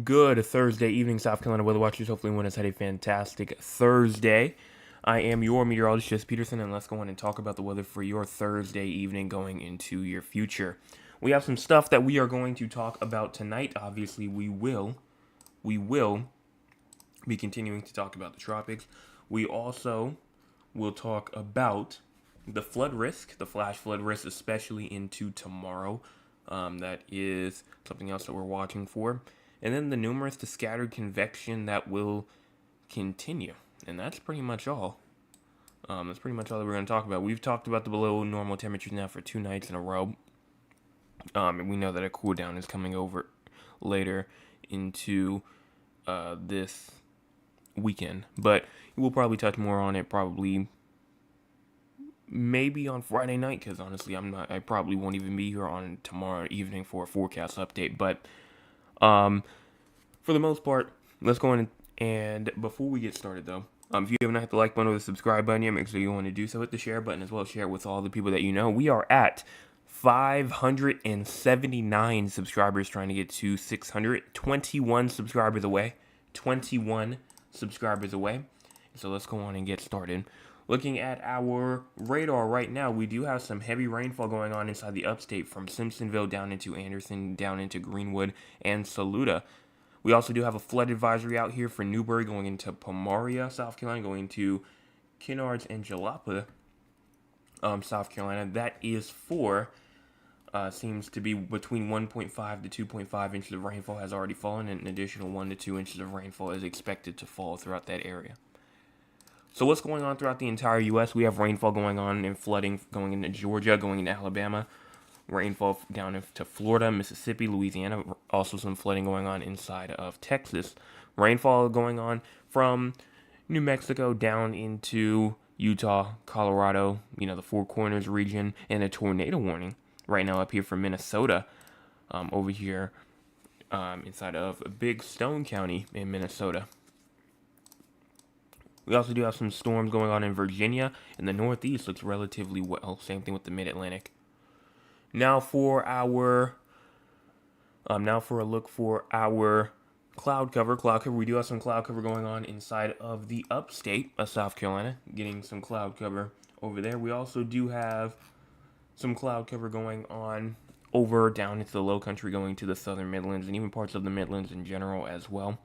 Good Thursday evening, South Carolina weather watchers. Hopefully, everyone has had a fantastic Thursday. I am your meteorologist, Jess Peterson, and let's go on and talk about the weather for your Thursday evening going into your future. We have some stuff that we are going to talk about tonight. Obviously, we will be continuing to talk about the tropics. We also will talk about the flood risk, the flash flood risk, especially into tomorrow. That is something else that we're watching for. And then the scattered convection that will continue. And that's pretty much all. That's pretty much all that we're going to talk about. We've talked about the below normal temperatures now for 2 nights in a row. And we know that a cool down is coming over later into this weekend. But we'll probably touch more on it probably maybe on Friday night, because honestly, I probably won't even be here on tomorrow evening for a forecast update. But for the most part, let's go on and before we get started though, if you haven't hit the like button or the subscribe button yet, make sure you want to do so. Hit the share button as well. Share it with all the people that you know. We are at 579 subscribers, trying to get to 621 subscribers away. 21 subscribers away. So let's go on and get started. Looking at our radar right now, we do have some heavy rainfall going on inside the upstate from Simpsonville down into Anderson, down into Greenwood and Saluda. We also do have a flood advisory out here for Newberry going into Pomaria, South Carolina, going to Kinnards and Jalapa, South Carolina. That is for, seems to be between 1.5 to 2.5 inches of rainfall has already fallen, and an additional 1 to 2 inches of rainfall is expected to fall throughout that area. So what's going on throughout the entire U.S.? We have rainfall going on and flooding going into Georgia, going into Alabama, rainfall down into Florida, Mississippi, Louisiana, also some flooding going on inside of Texas. Rainfall going on from New Mexico down into Utah, Colorado, the Four Corners region, and a tornado warning right now up here for Minnesota, over here inside of Big Stone County in Minnesota. We also do have some storms going on in Virginia, and the Northeast looks relatively well. Same thing with the Mid-Atlantic. Now for a look for our cloud cover. We do have some cloud cover going on inside of the upstate of South Carolina, getting some cloud cover over there. We also do have some cloud cover going on over down into the low country, going to the southern Midlands, and even parts of the Midlands in general as well.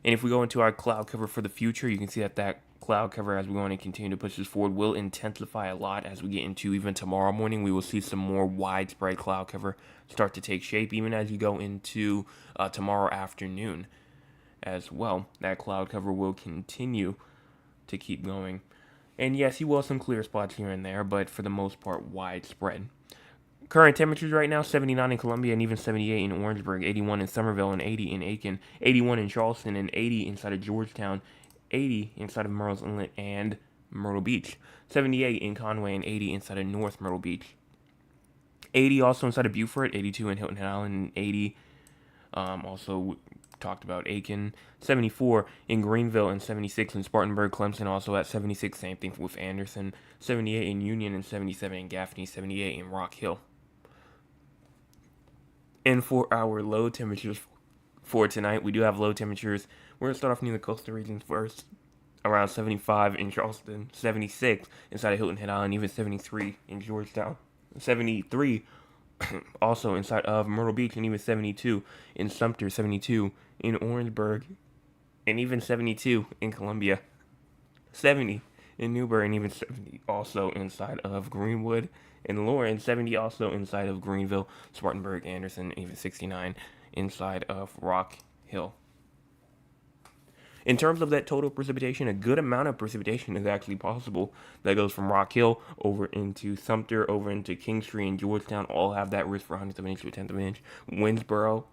And if we go into our cloud cover for the future, you can see that cloud cover, as we go on and continue to push this forward, will intensify a lot as we get into even tomorrow morning. We will see some more widespread cloud cover start to take shape, even as you go into tomorrow afternoon as well. That cloud cover will continue to keep going. And yes, you will have some clear spots here and there, but for the most part, widespread. Current temperatures right now, 79 in Columbia and even 78 in Orangeburg, 81 in Somerville and 80 in Aiken, 81 in Charleston and 80 inside of Georgetown, 80 inside of Murrells Inlet and Myrtle Beach, 78 in Conway and 80 inside of North Myrtle Beach, 80 also inside of Beaufort, 82 in Hilton Head Island, and 80 also talked about Aiken, 74 in Greenville and 76 in Spartanburg, Clemson also at 76, same thing with Anderson, 78 in Union and 77 in Gaffney, 78 in Rock Hill. And for our low temperatures for tonight, we do have low temperatures. We're going to start off near the coastal regions first. Around 75 in Charleston, 76 inside of Hilton Head Island, even 73 in Georgetown, 73 also inside of Myrtle Beach, and even 72 in Sumter, 72 in Orangeburg, and even 72 in Columbia, 70 in Newberry, and even 70 also inside of Greenwood and Lauren, 70 also inside of Greenville, Spartanburg, Anderson, even 69 inside of Rock Hill. In terms of that total precipitation, a good amount of precipitation is actually possible. That goes from Rock Hill over into Sumter, over into Kingstree and Georgetown. All have that risk for 100th of an inch to a 10th of an inch. Winsboro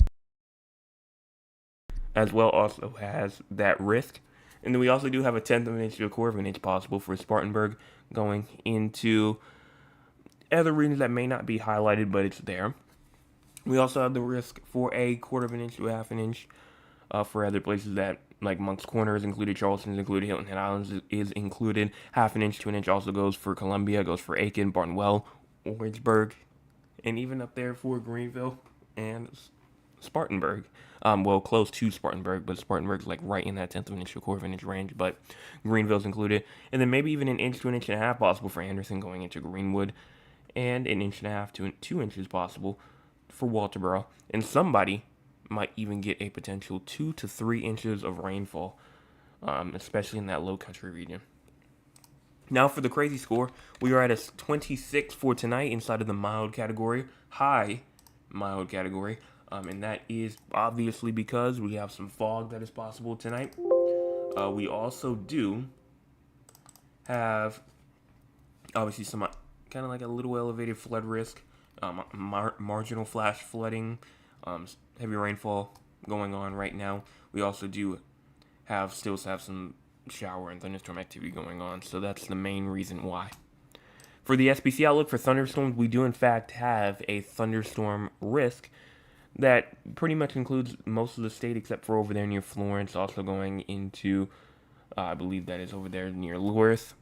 as well also has that risk. And then we also do have a 10th of an inch to a quarter of an inch possible for Spartanburg going into other regions that may not be highlighted, but it's there. We also have the risk for a quarter of an inch to a half an inch for other places that, like Moncks Corner is included, Charleston is included, Hilton Head Islands is included. Half an inch to an inch also goes for Columbia, goes for Aiken, Barnwell, Orangeburg, and even up there for Greenville and Spartanburg. Well, close to Spartanburg, but Spartanburg's like right in that tenth of an inch to quarter of an inch range. But Greenville's included, and then maybe even an inch to an inch and a half possible for Anderson going into Greenwood, and an inch and a half to 2 inches possible for Walterboro. And somebody might even get a potential 2 to 3 inches of rainfall, especially in that low country region. Now for the crazy score, we are at a 26 for tonight inside of the mild category, high mild category, and that is obviously because we have some fog that is possible tonight. We also do have obviously some kind of like a little elevated flood risk, marginal flash flooding, heavy rainfall going on right now. We also do still have some shower and thunderstorm activity going on, so that's the main reason why. For the SPC outlook for thunderstorms, we do in fact have a thunderstorm risk that pretty much includes most of the state except for over there near Florence, also going into, I believe that is over there near Lewis.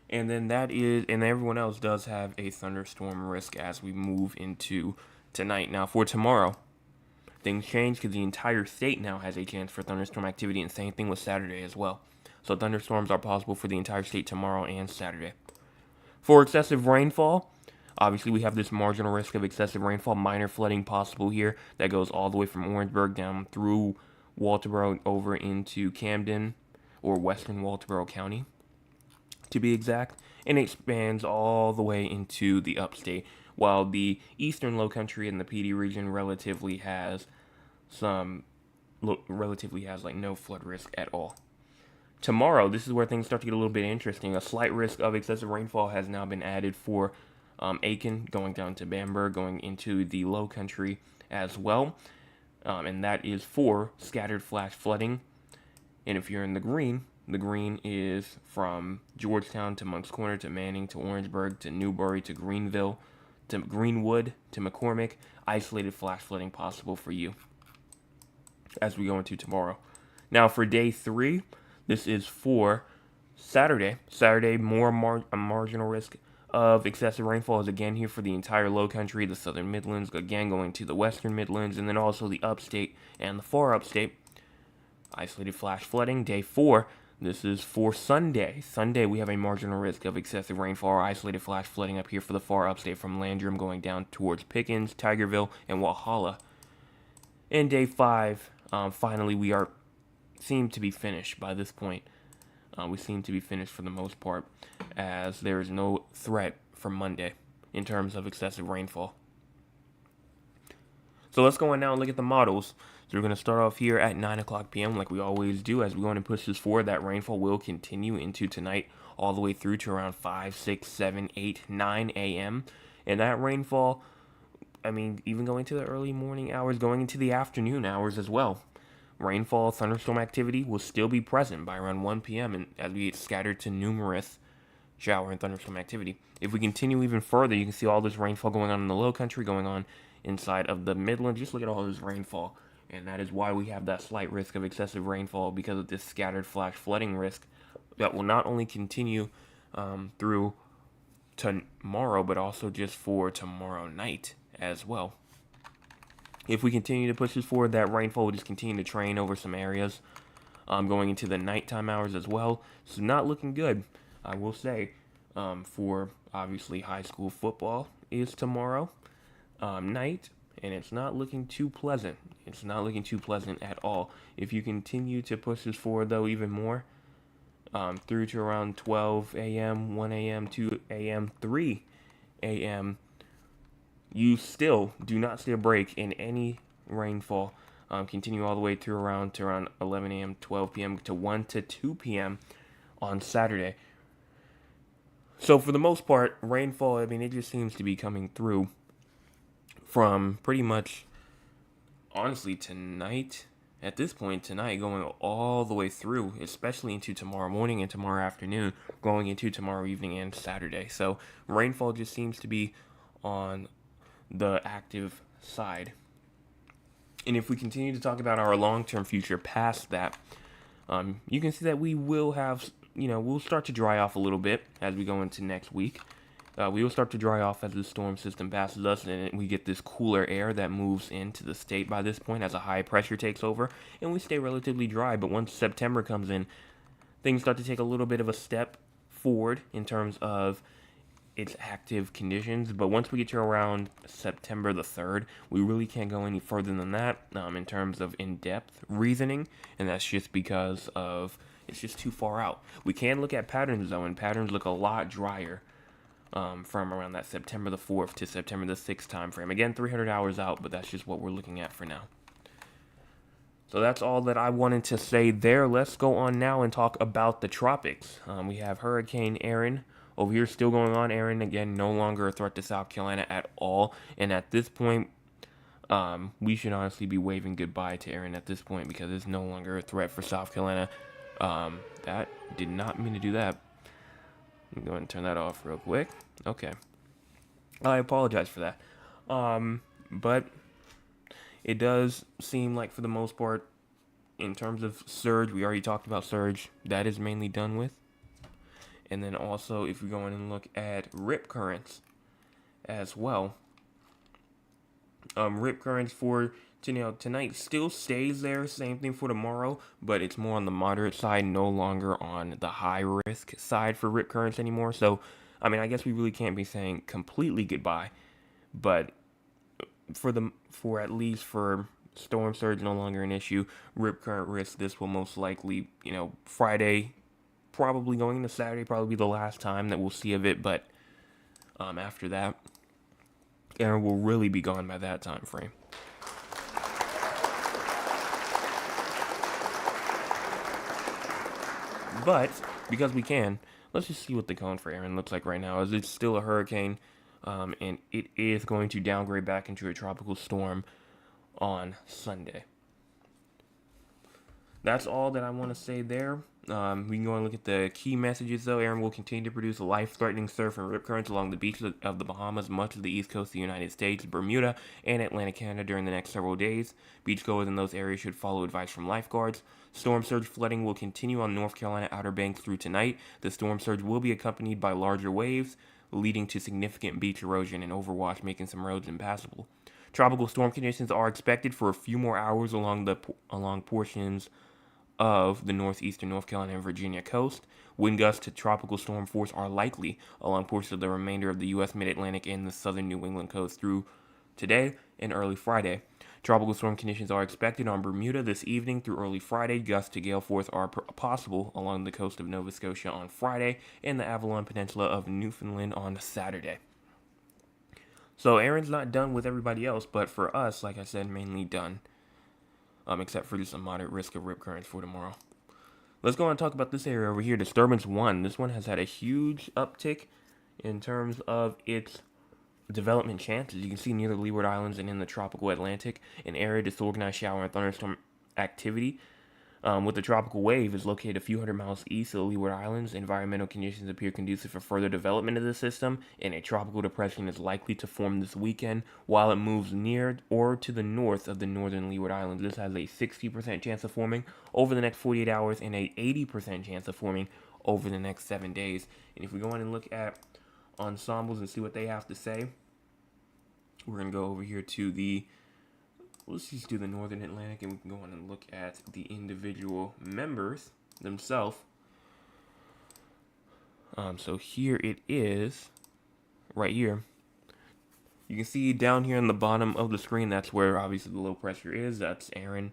And then and everyone else does have a thunderstorm risk as we move into tonight. Now for tomorrow, things change because the entire state now has a chance for thunderstorm activity, and same thing with Saturday as well. So thunderstorms are possible for the entire state tomorrow and Saturday. For excessive rainfall, obviously we have this marginal risk of excessive rainfall, minor flooding possible here that goes all the way from Orangeburg down through Walterboro over into Camden, or western Walterboro County to be exact, and it expands all the way into the upstate, while the eastern low country and the PD region relatively has like no flood risk at all. Tomorrow, this is where things start to get a little bit interesting. A slight risk of excessive rainfall has now been added for Aiken, going down to Bamberg, going into the low country as well. And that is for scattered flash flooding. And if you're in the green is from Georgetown to Moncks Corner to Manning to Orangeburg to Newbury to Greenville to Greenwood to McCormick. Isolated flash flooding possible for you as we go into tomorrow. Now for day 3, this is for Saturday. More marginal risk of excessive rainfall is again here for the entire low country, the southern Midlands, again going to the western Midlands, and then also the upstate and the far upstate. Isolated flash flooding. Day 4, this is for Sunday. We have a marginal risk of excessive rainfall or isolated flash flooding up here for the far upstate from Landrum going down towards Pickens, Tigerville, and Walhalla. And day 5, finally we seem to be finished by this point. We seem to be finished for the most part, as there is no threat for Monday in terms of excessive rainfall. So let's go on now and look at the models. So we're going to start off here at 9 o'clock p.m. like we always do. As we go on and push this forward, that rainfall will continue into tonight all the way through to around 5, 6, 7, 8, 9 a.m. And that rainfall, even going to the early morning hours, going into the afternoon hours as well. Rainfall, thunderstorm activity will still be present by around 1 p.m. and as we get scattered to numerous shower and thunderstorm activity. If we continue even further, you can see all this rainfall going on in the low country, going on inside of the Midlands. Just look at all this rainfall. And that is why we have that slight risk of excessive rainfall, because of this scattered flash flooding risk that will not only continue through tomorrow, but also just for tomorrow night as well. If we continue to push this forward, that rainfall will just continue to train over some areas going into the nighttime hours as well. So not looking good, I will say, for obviously high school football is tomorrow night. And it's not looking too pleasant. It's not looking too pleasant at all. If you continue to push this forward, though, even more, through to around 12 a.m., 1 a.m., 2 a.m., 3 a.m., you still do not see a break in any rainfall. Continue all the way through around 11 a.m., 12 p.m., to 1 to 2 p.m. on Saturday. So for the most part, rainfall, it just seems to be coming through from pretty much, honestly, tonight, at this point, tonight, going all the way through, especially into tomorrow morning and tomorrow afternoon, going into tomorrow evening and Saturday. So rainfall just seems to be on the active side. And if we continue to talk about our long-term future past that, you can see that we will have, we'll start to dry off a little bit as we go into next week. We will start to dry off as the storm system passes us, and we get this cooler air that moves into the state by this point as a high pressure takes over, and we stay relatively dry. But once September comes in, things start to take a little bit of a step forward in terms of its active conditions. But once we get to around September the 3rd, we really can't go any further than that in terms of in-depth reasoning, and that's just because of it's just too far out. We can look at patterns though, and patterns look a lot drier from around that September the 4th to September the 6th time frame. Again, 300 hours out, but that's just what we're looking at for now. So that's all that I wanted to say there. Let's go on now and talk about the tropics. We have Hurricane Erin over here still going on. Erin, again, no longer a threat to South Carolina at all. And at this point, we should honestly be waving goodbye to Erin at this point because it's no longer a threat for South Carolina. That did not mean to do that. Let me go ahead and turn that off real quick. Okay. I apologize for that. But it does seem like for the most part, in terms of surge, we already talked about surge. That is mainly done with. And then also, if we go in and look at rip currents as well. Rip currents for tonight still stays there. Same thing for tomorrow, but it's more on the moderate side, no longer on the high risk side for rip currents anymore. So, I mean, I guess we really can't be saying completely goodbye, but for at least for storm surge no longer an issue. Rip current risk, this will most likely, Friday, probably going into Saturday, probably be the last time that we'll see of it. But after that, Erin will really be gone by that time frame. But because we can, let's just see what the cone for Erin looks like right now. As it's still a hurricane, and it is going to downgrade back into a tropical storm on Sunday. That's all that I want to say there. We can go and look at the key messages, though. Erin will continue to produce life-threatening surf and rip currents along the beaches of the Bahamas, much of the east coast of the United States, Bermuda, and Atlantic Canada during the next several days. Beachgoers in those areas should follow advice from lifeguards. Storm surge flooding will continue on North Carolina Outer Banks through tonight. The storm surge will be accompanied by larger waves, leading to significant beach erosion and overwash, making some roads impassable. Tropical storm conditions are expected for a few more hours along portions of the northeastern North Carolina and Virginia coast. Wind gusts to tropical storm force are likely along portions of the remainder of the U.S. mid-Atlantic and the southern New England coast through today and early Friday. Tropical storm conditions are expected on Bermuda this evening through early Friday. Gusts to gale force are possible along the coast of Nova Scotia on Friday and the Avalon Peninsula of Newfoundland on Saturday. So Erin's not done with everybody else, but for us, like I said, mainly done. Except for just a moderate risk of rip currents for tomorrow. Let's go and talk about this area over here, Disturbance 1. This one has had a huge uptick in terms of its development chances. You can see near the Leeward Islands and in the tropical Atlantic, an area disorganized shower and thunderstorm activity. With the tropical wave is located a few hundred miles east of the Leeward Islands. Environmental conditions appear conducive for further development of the system, and a tropical depression is likely to form this weekend while it moves near or to the north of the northern Leeward Islands. This has a 60% chance of forming over the next 48 hours and a 80% chance of forming over the next 7 days. And if we go in and look at ensembles and see what they have to say, we're going to go over here to let's just do the Northern Atlantic, and we can go on and look at the individual members themselves. So here it is, right here. You can see down here on the bottom of the screen, that's where obviously the low pressure is. That's Erin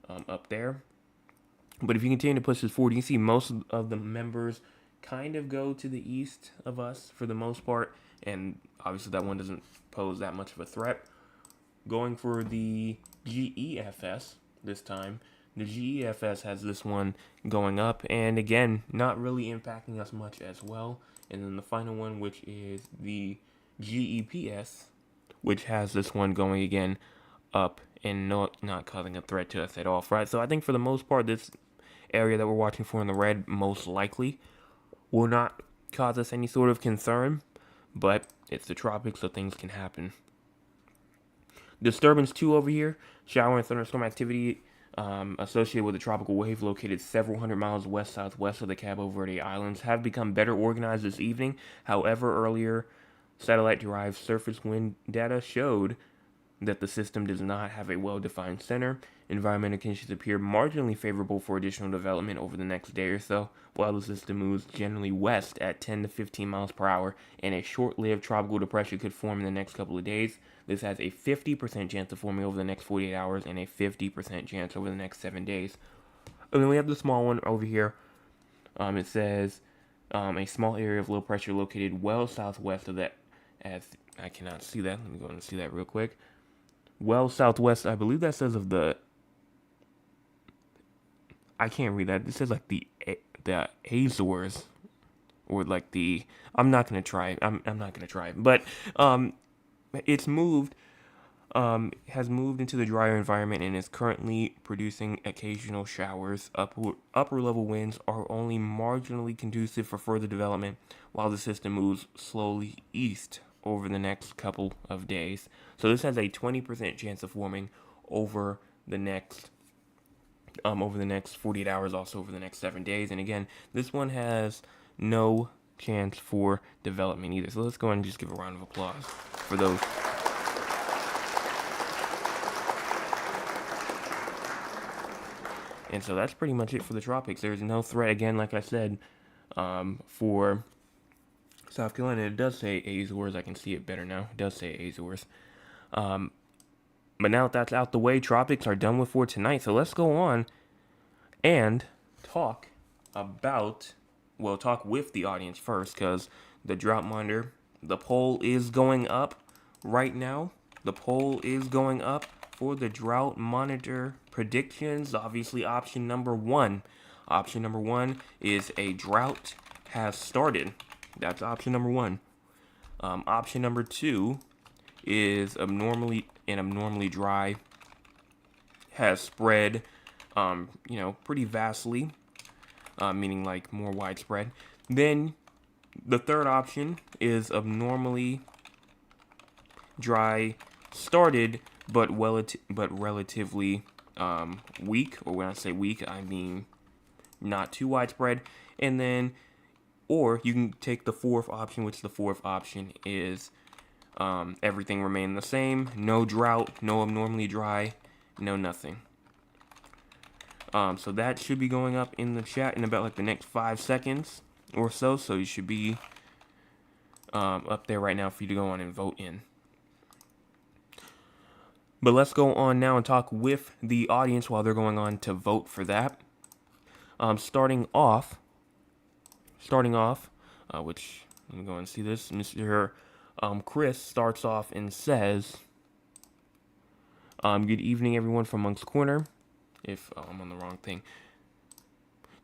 up there. But if you continue to push this forward, you can see most of the members kind of go to the east of us for the most part, and obviously that one doesn't pose that much of a threat. Going for the GEFS this time, the GEFS has this one going up, and again, not really impacting us much as well. And then the final one, which is the GEPS, which has this one going again up and not causing a threat to us at all, right? So I think for the most part, this area that we're watching for in the red most likely will not cause us any sort of concern, but it's the tropics, so things can happen. Disturbance 2 over here, shower and thunderstorm activity associated with a tropical wave located several hundred miles west-southwest of the Cabo Verde Islands have become better organized this evening. However, earlier Satellite-derived surface wind data showed that the system does not have a well-defined center. Environmental conditions appear marginally favorable for additional development over the next day or so, while the system moves generally west at 10 to 15 miles per hour, and a short-lived tropical depression could form in the next couple of days. This has a 50% chance of forming over the next 48 hours and a 50% chance over the next 7 days. And then we have the small one over here. It says a small area of low pressure located well southwest of that. As I cannot see that. Let me go and see that real quick. Well southwest, I believe that says of the. I can't read that. It says like the Azores, or like the. I'm not gonna try. I'm not gonna try. But it's moved. Has moved into the drier environment and is currently producing occasional showers. Upper level winds are only marginally conducive for further development, while the system moves slowly east over the next couple of days. So this has a 20% chance of forming over the next 48 hours, also over the next 7 days. And again, this one has no chance for development either. So let's go ahead and just give a round of applause for those. And so that's pretty much it for the tropics. There's no threat, again, like I said, for South Carolina. It does say Azores. I can see it better now. It does say Azores. But now that that's out the way, tropics are done with for tonight. So let's go on and talk with the audience first, because the drought monitor, the poll is going up right now. The poll is going up for the drought monitor predictions. Obviously, option number one. Option number one is a drought has started. That's option number one. Option number two is abnormally dry has spread, pretty vastly, meaning like more widespread. Then the third option is abnormally dry started, but relatively weak. Or when I say weak, I mean not too widespread. And then, or you can take the fourth option, which the fourth option is everything remain the same. No drought, no abnormally dry, no nothing. So that should be going up in the chat in about like the next 5 seconds or so. So you should be up there right now for you to go on and vote in. But let's go on now and talk with the audience while they're going on to vote for that. Starting off, which let me go and see this. Mr. Chris starts off and says, "Good evening, everyone from Monk's Corner." I'm on the wrong thing.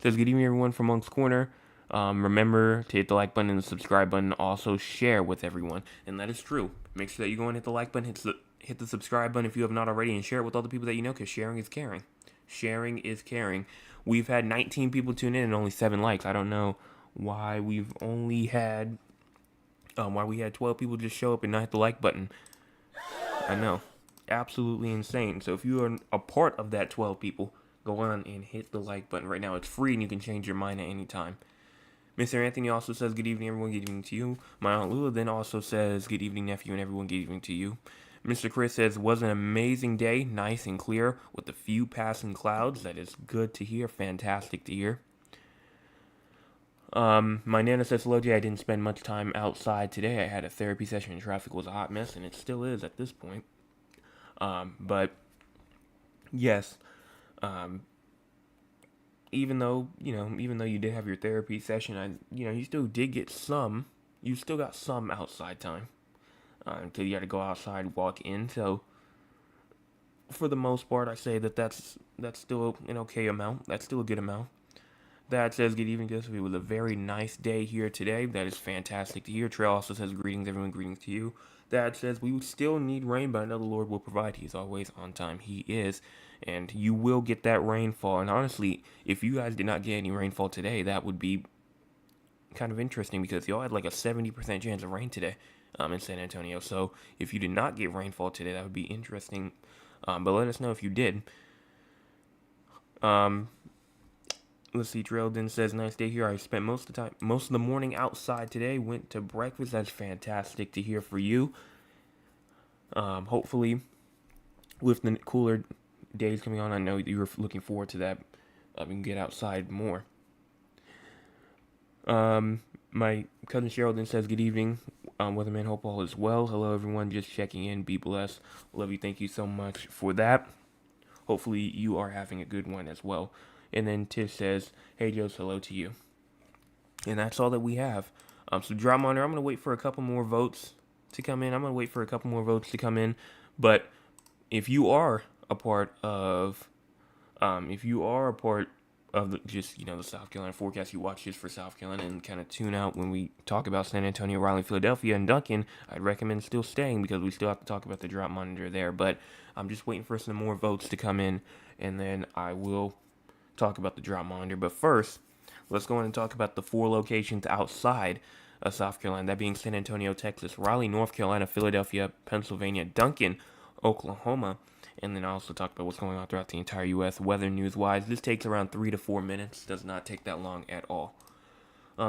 Says, "Good evening, everyone from Monk's Corner. Remember to hit the like button and the subscribe button. Also share with everyone." And that is true. Make sure that you go and hit the like button, hit the subscribe button if you have not already, and share it with all the people that you know, because sharing is caring. Sharing is caring. We've had 19 people tune in and only 7 likes. I don't know why we've only had why we had 12 people just show up and not hit the like button. I know. Absolutely insane. So if you are a part of that 12 people, go on and hit the like button right now. It's free and you can change your mind at any time. Mr. Anthony also says, "Good evening, everyone. Good evening to you." My Aunt Lula then also says, "Good evening, nephew, and everyone. Good evening to you." Mr. Chris says, "Was an amazing day, nice and clear, with a few passing clouds." That is good to hear, fantastic to hear. My Nana says, "Hello, Jay. I didn't spend much time outside today. I had a therapy session and traffic was a hot mess, and it still is at this point." But yes, even though you did have your therapy session, you still got some outside time, until you had to go outside, walk in. So for the most part, I say that's still an okay amount. That's still a good amount. That says, "Good evening, Joseph. It was a very nice day here today." That is fantastic to hear. Trail also says, "Greetings, everyone. Greetings to you." That says, "We still need rain, but I know the Lord will provide. He's always on time. He is. And you will get that rainfall." And honestly, if you guys did not get any rainfall today, that would be kind of interesting, because y'all had like a 70% chance of rain today in San Antonio. So if you did not get rainfall today, that would be interesting. But let us know if you did. Let's see, Traildon says, nice day here. I spent most of the morning outside today. Went to breakfast. That's fantastic to hear for you. Hopefully, with the cooler days coming on, I know you were looking forward to that. We can get outside more. My cousin Cheryl then says, good evening. Weatherman, hope all is well. Hello, everyone. Just checking in. Be blessed. Love you. Thank you so much for that. Hopefully, you are having a good one as well. And then Tish says, hey, Joe's hello to you. And that's all that we have. So Drought Monitor, I'm going to wait for a couple more votes to come in. But if you are a part of, the South Carolina forecast, you watch just for South Carolina and kind of tune out when we talk about San Antonio, Raleigh, Philadelphia, and Duncan, I'd recommend still staying because we still have to talk about the Drought Monitor there. But I'm just waiting for some more votes to come in, and then I will talk about the Drought Monitor. But first, let's go on and talk about the 4 locations outside of South Carolina, that being San Antonio, Texas, Raleigh, North Carolina, Philadelphia, Pennsylvania, Duncan, Oklahoma, and then I also talk about what's going on throughout the entire U.S. weather news-wise. This takes around 3 to 4 minutes. Does not take that long at all.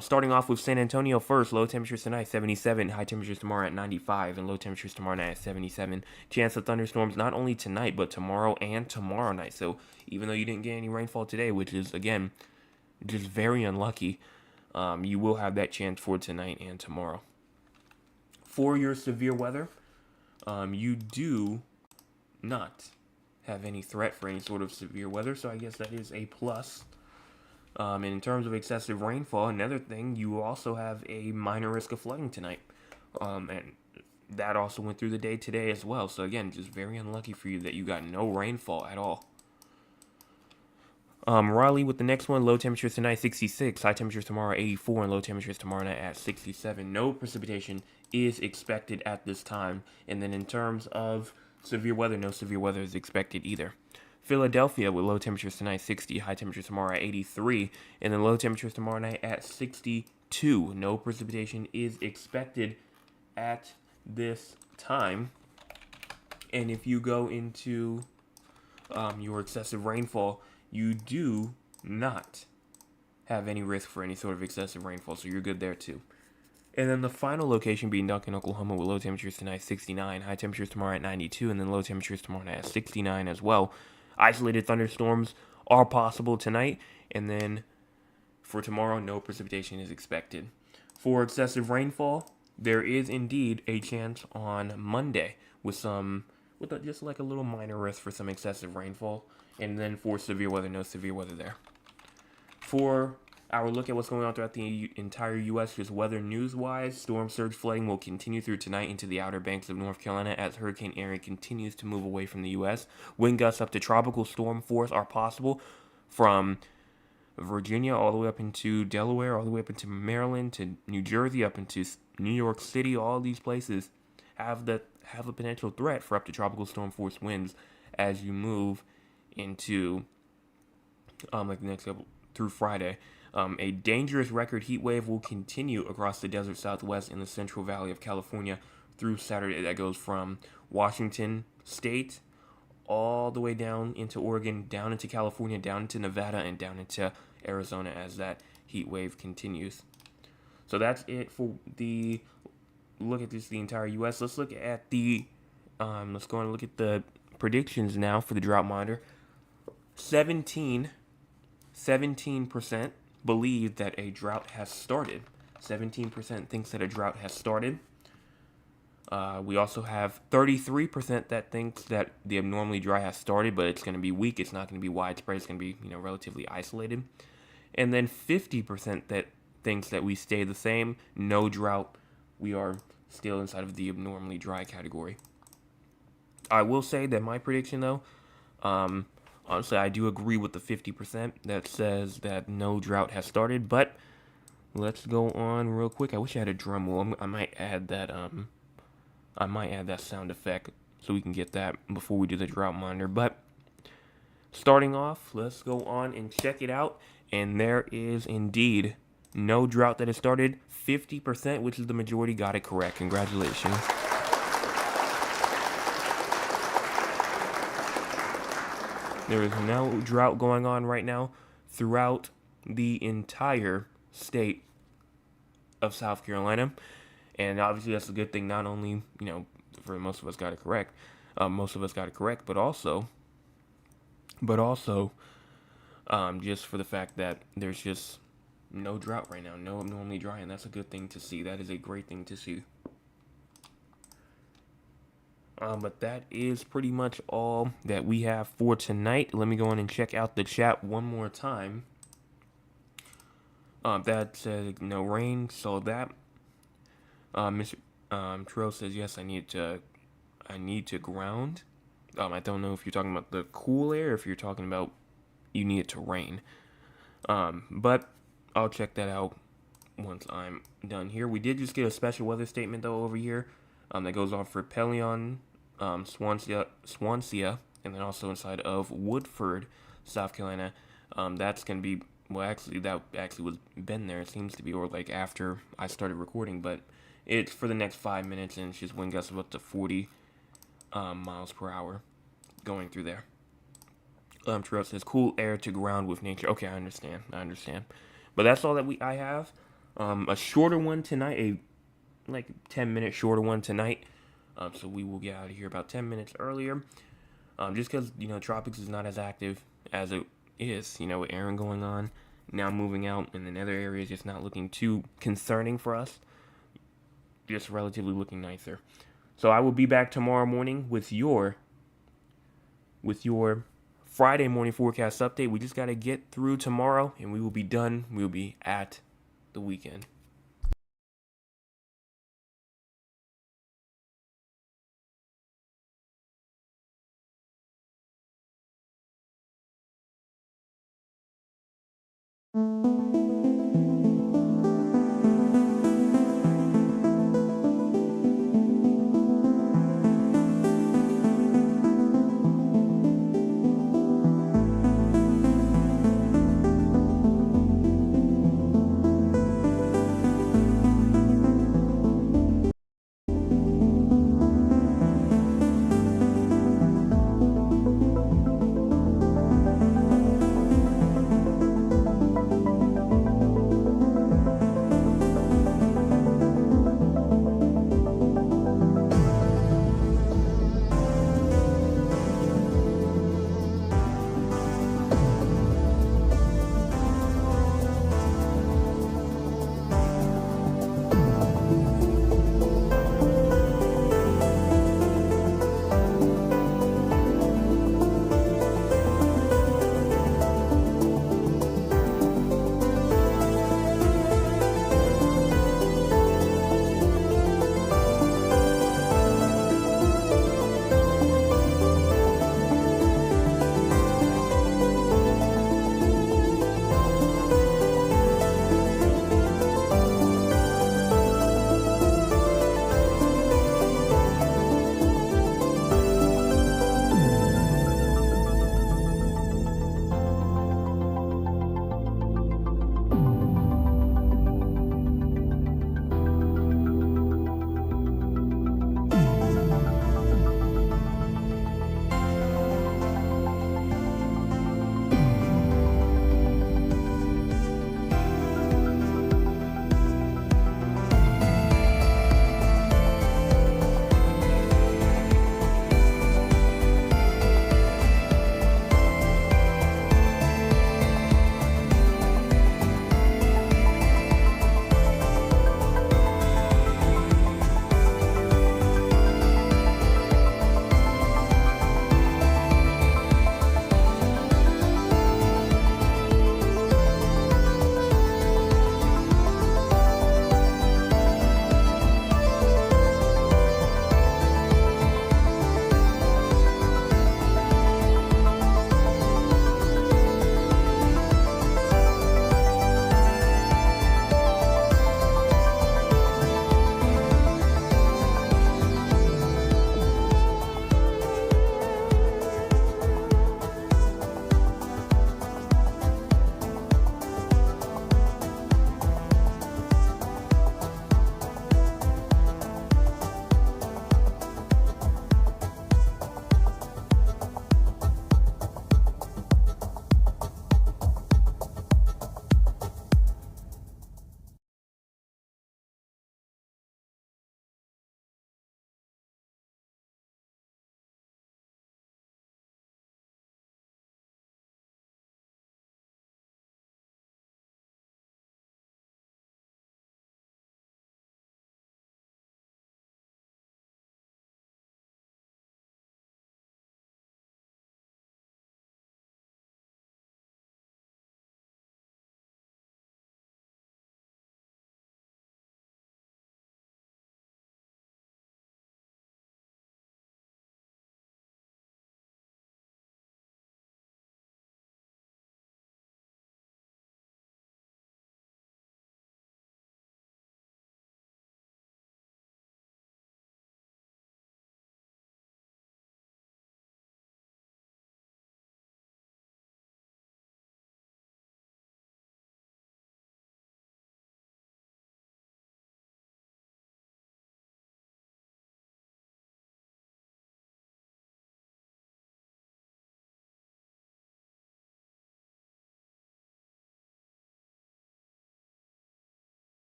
Starting off with San Antonio first, low temperatures tonight, 77, high temperatures tomorrow at 95, and low temperatures tomorrow night at 77. Chance of thunderstorms not only tonight, but tomorrow and tomorrow night. So even though you didn't get any rainfall today, which is, again, just very unlucky, you will have that chance for tonight and tomorrow. For your severe weather, you do not have any threat for any sort of severe weather, so I guess that is a plus. And in terms of excessive rainfall, another thing, you also have a minor risk of flooding tonight. And that also went through the day today as well. So again, just very unlucky for you that you got no rainfall at all. Raleigh with the next one, low temperatures tonight 66, high temperatures tomorrow 84, and low temperatures tomorrow night at 67. No precipitation is expected at this time. And then in terms of severe weather, no severe weather is expected either. Philadelphia with low temperatures tonight 60, high temperatures tomorrow at 83, and then low temperatures tomorrow night at 62. No precipitation is expected at this time. And if you go into your excessive rainfall, you do not have any risk for any sort of excessive rainfall, so you're good there too. And then the final location being Duncan, Oklahoma, with low temperatures tonight 69, high temperatures tomorrow at 92, and then low temperatures tomorrow night at 69 as well. Isolated thunderstorms are possible tonight, and then for tomorrow, no precipitation is expected. For excessive rainfall, there is indeed a chance on Monday with just like a little minor risk for some excessive rainfall, and then for severe weather, no severe weather there. For our look at what's going on throughout the entire U.S. just weather news-wise, storm surge flooding will continue through tonight into the Outer Banks of North Carolina as Hurricane Erin continues to move away from the U.S. Wind gusts up to tropical storm force are possible from Virginia all the way up into Delaware, all the way up into Maryland, to New Jersey, up into New York City. All these places have a potential threat for up to tropical storm force winds as you move into like the next couple through Friday. A dangerous record heat wave will continue across the desert Southwest in the Central Valley of California through Saturday. That goes from Washington State all the way down into Oregon, down into California, down into Nevada, and down into Arizona as that heat wave continues. So that's it for the look at the entire U.S. Let's look at let's go and look at the predictions now for the Drought Monitor. 17% believe that a drought has started. 17% thinks that a drought has started. We also have 33% that thinks that the abnormally dry has started, but it's going to be weak. It's not going to be widespread. It's going to be, relatively isolated. And then 50% that thinks that we stay the same. No drought. We are still inside of the abnormally dry category. I will say that my prediction, though, honestly, I do agree with the 50% that says that no drought has started, but let's go on real quick. I wish I had a drum roll. I might add that sound effect so we can get that before we do the Drought Monitor. But starting off, let's go on and check it out. And there is indeed no drought that has started. 50%, which is the majority, got it correct. Congratulations. There is no drought going on right now throughout the entire state of South Carolina. And obviously, that's a good thing. Not only, for most of us got it correct, but also, just for the fact that there's just no drought right now, no abnormally dry, and that's a good thing to see. That is a great thing to see. But that is pretty much all that we have for tonight. Let me go in and check out the chat one more time. That said no rain, so that Mr. Trill says yes. I need to ground. I don't know if you're talking about the cool air, or if you're talking about you need it to rain. But I'll check that out once I'm done here. We did just get a special weather statement though over here. That goes on for Pelion, Swansea, and then also inside of Woodford, South Carolina. That's gonna be that actually was been there. It seems to be, or like after I started recording, but it's for the next 5 minutes, and it's just wind gusts of up to 40 miles per hour going through there. Terrell says cool air to ground with nature. Okay, I understand. But that's all that I have. A shorter one tonight, a like 10-minute shorter one tonight. So we will get out of here about 10 minutes earlier. Just because, Tropics is not as active as it is, with Aaron going on, now moving out, and then other areas just not looking too concerning for us. Just relatively looking nicer. So I will be back tomorrow morning with your Friday morning forecast update. We just got to get through tomorrow, and we will be done. We will be at the weekend.